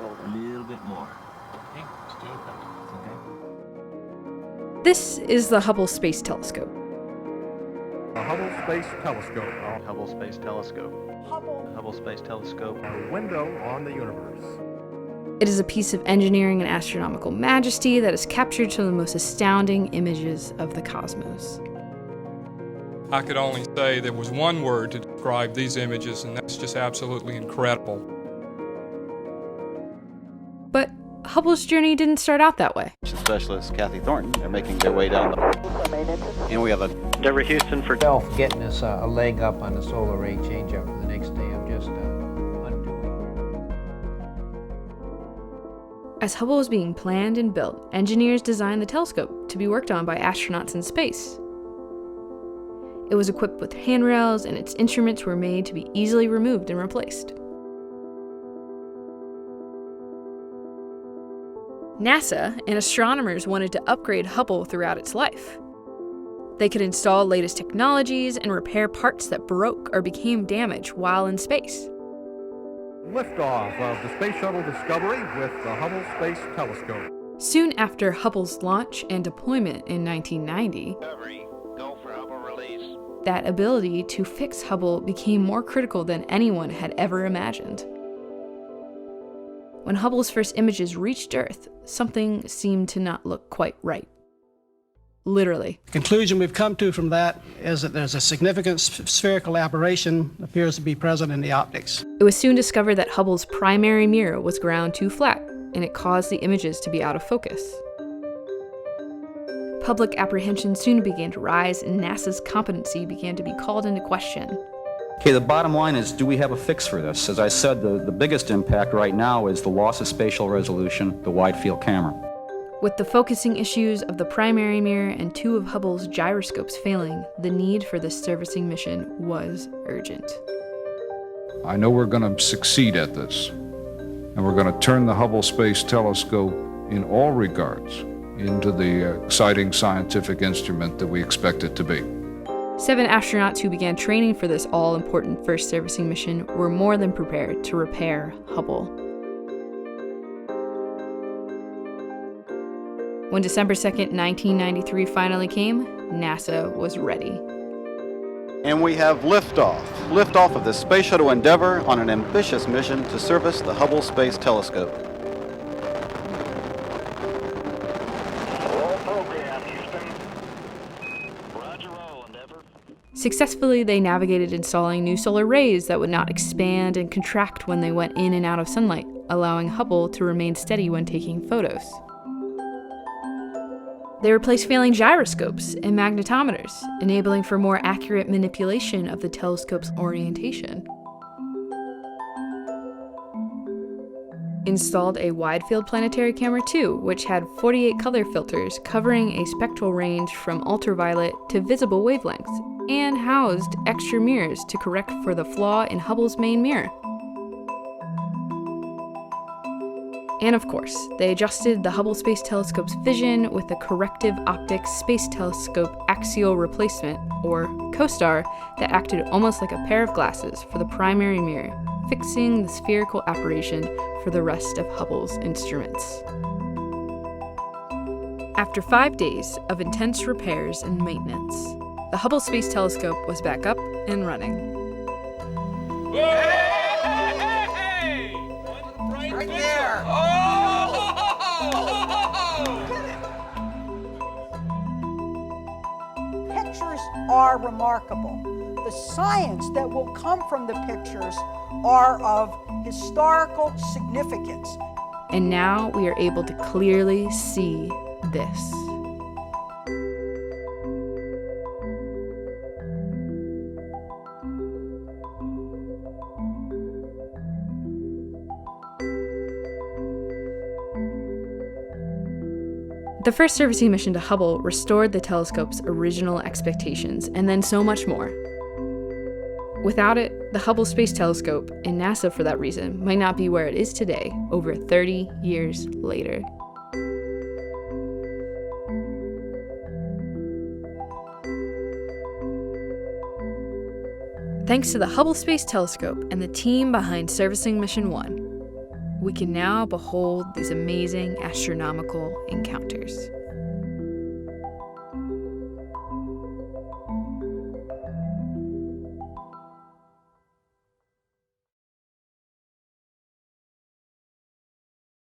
A little bit more. Okay, let's do it. Okay. This is the Hubble Space Telescope. The Hubble Space Telescope. Hubble Space Telescope. Hubble Space Telescope. A window on the universe. It is a piece of engineering and astronomical majesty that has captured some of the most astounding images of the cosmos. I could only say there was one word to describe these images, and that's just absolutely incredible. But Hubble's journey didn't start out that way. Specialist Kathy Thornton, they're making their way down the... And we have a Deborah Houston for... Getting us a leg up on the solar ray change-up for the next day. I'm just undoing. As Hubble was being planned and built, engineers designed the telescope to be worked on by astronauts in space. It was equipped with handrails, and its instruments were made to be easily removed and replaced. NASA and astronomers wanted to upgrade Hubble throughout its life. They could install latest technologies and repair parts that broke or became damaged while in space. Liftoff of the Space Shuttle Discovery with the Hubble Space Telescope. Soon after Hubble's launch and deployment in 1990, Go for Hubble release. that ability to fix Hubble became more critical than anyone had ever imagined. When Hubble's first images reached Earth, something seemed to not look quite right. Literally. The conclusion we've come to from that is that there's a significant spherical aberration appears to be present in the optics. It was soon discovered that Hubble's primary mirror was ground too flat, and it caused the images to be out of focus. Public apprehension soon began to rise, and NASA's competency began to be called into question. Okay, the bottom line is, do we have a fix for this? As I said, the biggest impact right now is the loss of spatial resolution, the wide field camera. With the focusing issues of the primary mirror and two of Hubble's gyroscopes failing, the need for this servicing mission was urgent. I know we're going to succeed at this, and we're going to turn the Hubble Space Telescope in all regards into the exciting scientific instrument that we expect it to be. 7 astronauts who began training for this all-important first servicing mission were more than prepared to repair Hubble. When December 2nd, 1993 finally came, NASA was ready. And we have liftoff. Liftoff of the Space Shuttle Endeavour on an ambitious mission to service the Hubble Space Telescope. Successfully, they navigated installing new solar rays that would not expand and contract when they went in and out of sunlight, allowing Hubble to remain steady when taking photos. They replaced failing gyroscopes and magnetometers, enabling for more accurate manipulation of the telescope's orientation. Installed a wide-field planetary camera too, which had 48 color filters covering a spectral range from ultraviolet to visible wavelengths, and housed extra mirrors to correct for the flaw in Hubble's main mirror. And of course, they adjusted the Hubble Space Telescope's vision with the Corrective Optics Space Telescope Axial Replacement, or COSTAR, that acted almost like a pair of glasses for the primary mirror, fixing the spherical aberration for the rest of Hubble's instruments. After 5 days of intense repairs and maintenance, the Hubble Space Telescope was back up and running. Hey! Right there! Pictures are remarkable. The science that will come from the pictures are of historical significance. And now we are able to clearly see this. The first servicing mission to Hubble restored the telescope's original expectations, and then so much more. Without it, the Hubble Space Telescope, and NASA for that reason, might not be where it is today, over 30 years later. Thanks to the Hubble Space Telescope and the team behind Servicing Mission 1. we can now behold these amazing astronomical encounters.